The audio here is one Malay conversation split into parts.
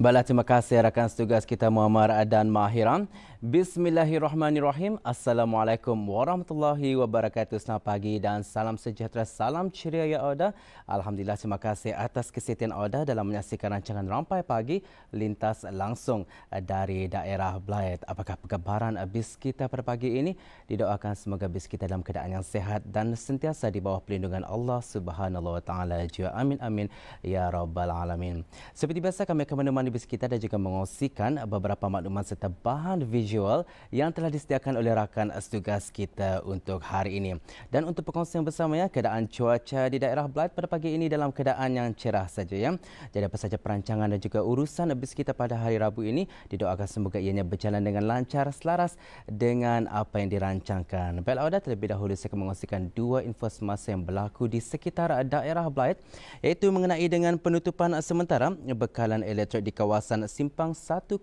Baiklah, terima kasih rakan setugas kita Muammar dan Mahiran. Bismillahirrahmanirrahim. Assalamualaikum warahmatullahi wabarakatuh. Selamat pagi dan salam sejahtera, salam ceria ya Auda. Alhamdulillah, terima kasih atas kesetiaan Auda dalam menyaksikan rancangan Rampai Pagi lintas langsung dari daerah Blyth. Apakah perkabaran bis kita pada pagi ini? Didoakan semoga bis kita dalam keadaan yang sehat dan sentiasa di bawah perlindungan Allah Subhanahu wa taala. Amin amin ya rabbal alamin. Seperti biasa kami akan menemani bis kita dan juga mengongsikan beberapa maklumat serta bahan visual yang telah disediakan oleh rakan setugas kita untuk hari ini. Dan untuk perkongsian bersamanya, keadaan cuaca di daerah Blyth pada pagi ini dalam keadaan yang cerah saja ya. Jadi apa saja perancangan dan juga urusan bis kita pada hari Rabu ini, didoakan semoga ianya berjalan dengan lancar, selaras dengan apa yang dirancangkan. Baiklah Auda, terlebih dahulu saya akan mengongsikan dua info semasa yang berlaku di sekitar daerah Blyth, iaitu mengenai dengan penutupan sementara bekalan elektrik di kawasan Simpang 106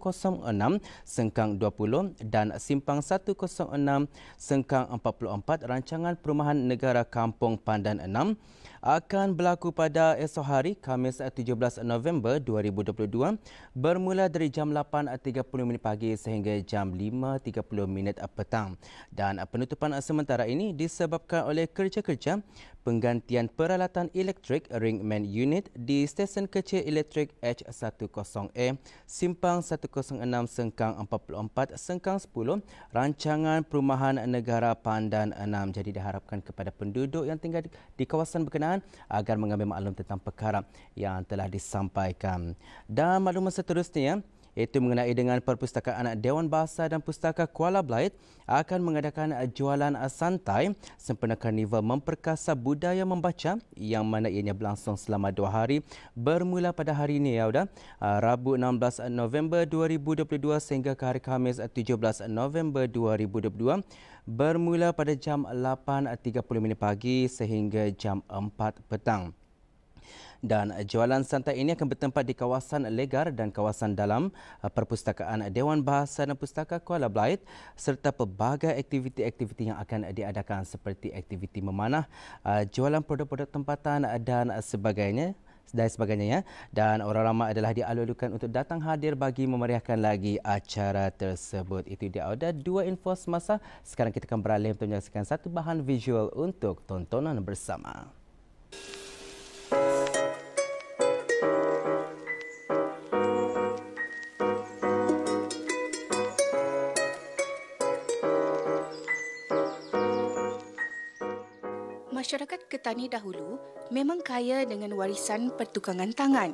Sengkang 20 dan Simpang 106 Sengkang 44 Rancangan Perumahan Negara Kampung Pandan 6 akan berlaku pada esok hari Khamis 17 November 2022 bermula dari jam 8.30 pagi sehingga jam 5.30 petang. Dan penutupan sementara ini disebabkan oleh kerja-kerja penggantian peralatan elektrik ring main unit di stesen kecil elektrik H10A Simpang 106 Sengkang 44 Sengkang 10 Rancangan Perumahan Negara Pandan 6. Jadi diharapkan kepada penduduk yang tinggal di kawasan berkenaan agar mengambil maklum tentang perkara yang telah disampaikan. Dan maklumat seterusnya iaitu mengenai dengan Perpustakaan Dewan Bahasa dan Pustaka Kuala Blyth akan mengadakan jualan santai sempena Karnival Memperkasa Budaya Membaca yang mana ianya berlangsung selama 2 hari bermula pada hari ini ya Uda, Rabu 16 November 2022 sehingga ke hari Khamis 17 November 2022 bermula pada jam 8.30 pagi sehingga jam 4 petang. Dan jualan santai ini akan bertempat di kawasan Legar dan kawasan dalam Perpustakaan Dewan Bahasa dan Pustaka Kuala Blyth serta pelbagai aktiviti-aktiviti yang akan diadakan seperti aktiviti memanah, jualan produk-produk tempatan dan sebagainya. Ya. Dan orang ramai adalah dialulukan untuk datang hadir bagi memeriahkan lagi acara tersebut. Itu dia Auda, dua info semasa. Sekarang kita akan beralih untuk menyaksikan satu bahan visual untuk tontonan bersama. Masyarakat Ketani dahulu memang kaya dengan warisan pertukangan tangan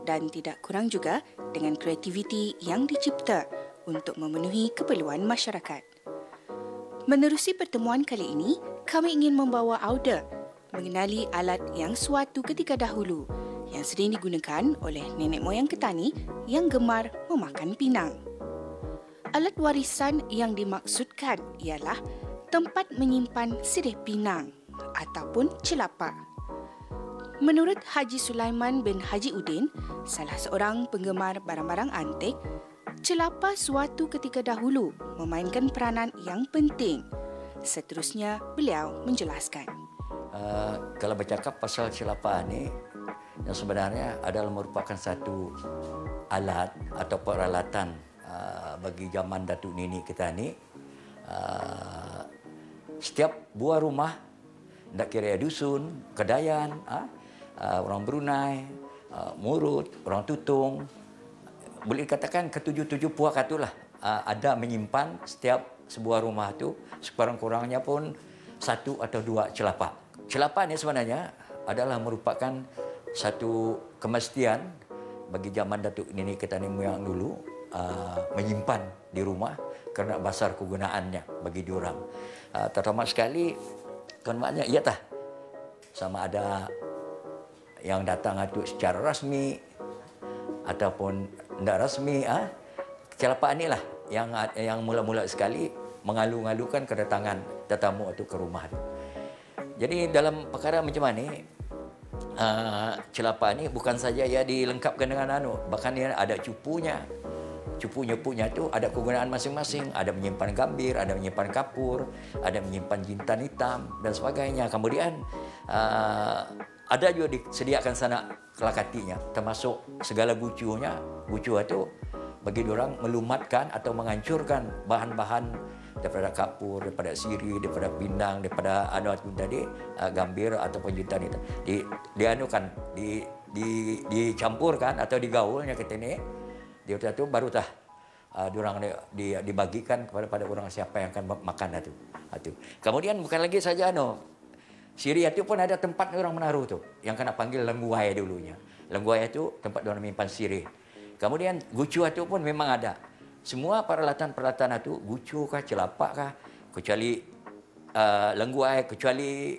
dan tidak kurang juga dengan kreativiti yang dicipta untuk memenuhi keperluan masyarakat. Menerusi pertemuan kali ini, kami ingin membawa Auda mengenali alat yang suatu ketika dahulu yang sering digunakan oleh nenek moyang Ketani yang gemar memakan pinang. Alat warisan yang dimaksudkan ialah tempat menyimpan sirih pinang ataupun celapa. Menurut Haji Sulaiman bin Haji Udin, salah seorang penggemar barang-barang antik, celapa suatu ketika dahulu memainkan peranan yang penting. Seterusnya, beliau menjelaskan. Kalau bercakap pasal celapa ini, yang sebenarnya adalah merupakan satu alat atau peralatan bagi zaman Datuk Nini kita ni. Setiap buah rumah, tak kira dusun, Kedayan, orang Brunei, Murut, orang Tutung, boleh dikatakan ketujuh-tujuh puak itulah ada menyimpan setiap sebuah rumah itu sekurang-kurangnya pun 1 atau 2 celapa. Celapa ini sebenarnya adalah merupakan satu kemestian bagi zaman Datuk Nini kita ni moyang dulu menyimpan di rumah kerana besar kegunaannya bagi diorang. Terutama sekali maknanya iya tah sama ada yang datang itu secara rasmi ataupun tidak rasmi, celapa inilah yang mula-mula sekali mengalu-ngalukan kedatangan tetamu itu ke rumah itu. Jadi dalam perkara macam ni, celapa ini bukan saja ya dilengkapkan dengan bahkan dia ada cupunya. Cupu-nyepunya itu ada kegunaan masing-masing. Ada menyimpan gambir, ada menyimpan kapur, ada menyimpan jintan hitam dan sebagainya. Kemudian ada juga disediakan sana kelakatinya, termasuk segala gucunya. Gucu itu bagi orang melumatkan atau menghancurkan bahan-bahan daripada kapur, daripada siri, daripada pindang, daripada tadi gambir ataupun jintan itu dianukan, dicampurkan atau digaulnya kita ini. Dia itu baru diorang dibagikan kepada orang siapa yang akan makan itu. Kemudian bukan lagi saja siri itu pun ada tempat orang menaruh tu, yang kena panggil lengguai dulunya. Lengguai itu tempat orang menyimpan siri. Kemudian gucu itu pun memang ada. Semua peralatan-peralatan itu, gucu kah, celapak kah, kecuali lengguai, kecuali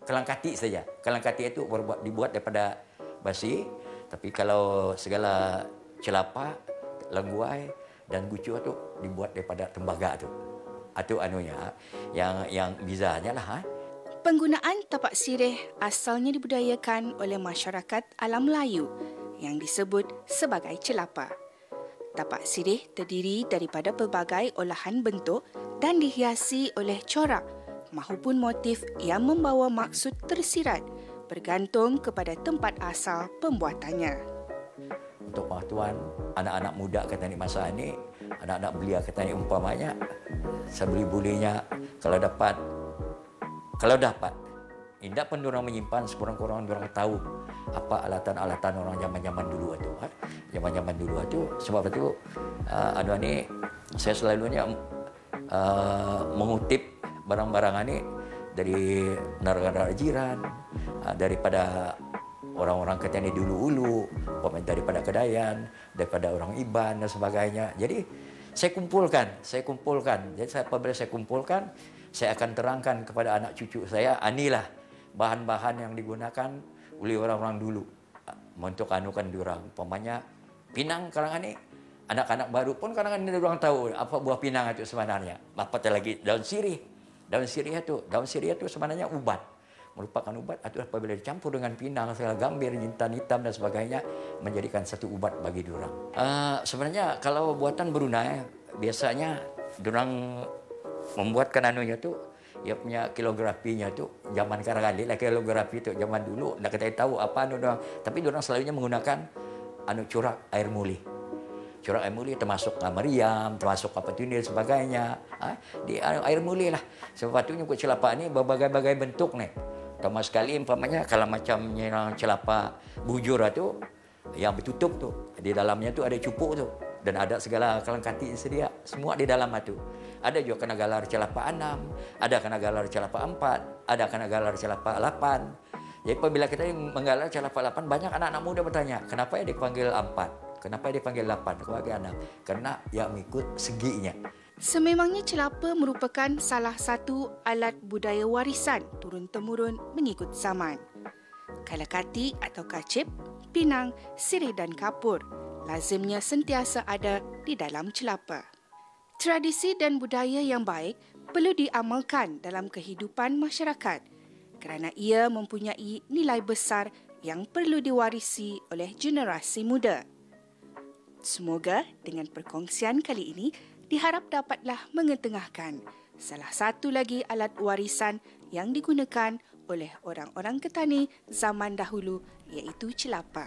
kelangkati saja. Kelangkati itu dibuat daripada basi, tapi kalau segala celapak, lengguai dan gucu itu dibuat daripada tembaga tu. Itu yang bizarnya lah. Penggunaan tapak sirih asalnya dibudayakan oleh masyarakat alam Melayu yang disebut sebagai celapa. Tapak sirih terdiri daripada pelbagai olahan bentuk dan dihiasi oleh corak mahupun motif yang membawa maksud tersirat bergantung kepada tempat asal pembuatannya. Untuk pengetahuan anak-anak muda kata ni masa ini, anak-anak belia kata ni umpamanya, sebeli-bulinya kalau dapat, indah pun orang menyimpan, sekurang-kurang orang tahu apa alatan-alatan orang zaman-zaman dulu itu. Zaman-zaman dulu itu, sebab itu ini saya selalunya mengutip barang-barang ini dari negara jiran, daripada orang-orang kata ni dulu-ulu, daripada Kedayan, daripada orang Iban dan sebagainya. Jadi saya kumpulkan. Jadi apabila saya kumpulkan, saya akan terangkan kepada anak cucu saya, inilah bahan-bahan yang digunakan oleh orang-orang dulu untuk anukan diorang. Umpamanya pinang karangan ini, anak-anak baru pun karangan ini diorang tahu apa buah pinang itu sebenarnya. Apatah lagi daun sirih. Daun sirih itu sebenarnya ubat. Merupakan ubat atau apabila dicampur dengan pinang, segala gambir, jintan hitam dan sebagainya, menjadikan satu ubat bagi diorang. Sebenarnya kalau buatan Brunei, biasanya diorang membuatkan ia punya kilografinya tu zaman sekarang lah, kilografi tu zaman dulu nak kita tahu apa orang, tapi orang selalunya menggunakan corak air muli. Corak air muli termasuk meriam, termasuk apa tu dan sebagainya. Di air muli lah. Sepatutnya kut celapa ni berbagai-bagai bentuk ni. Termasuk sekali umpamanya kalau macamnya celapa bujur tu yang bertutup tu, di dalamnya tu ada cupuk tu. Dan ada segala kelengkati sedia, semua di dalam itu. Ada juga kena galar celapa 6, ada kena galar celapa 4, ada kena galar celapa 8. Jadi apabila kita menggalar celapa 8, banyak anak-anak muda bertanya, kenapa dia dipanggil 4? Kenapa dia dipanggil 8? Karena yang mengikut seginya. Sememangnya celapa merupakan salah satu alat budaya warisan turun-temurun mengikut zaman. Kalakati atau kacip, pinang, sirih dan kapur lazimnya sentiasa ada di dalam celapa. Tradisi dan budaya yang baik perlu diamalkan dalam kehidupan masyarakat kerana ia mempunyai nilai besar yang perlu diwarisi oleh generasi muda. Semoga dengan perkongsian kali ini diharap dapatlah mengetengahkan salah satu lagi alat warisan yang digunakan oleh orang-orang Ketani zaman dahulu iaitu celapa.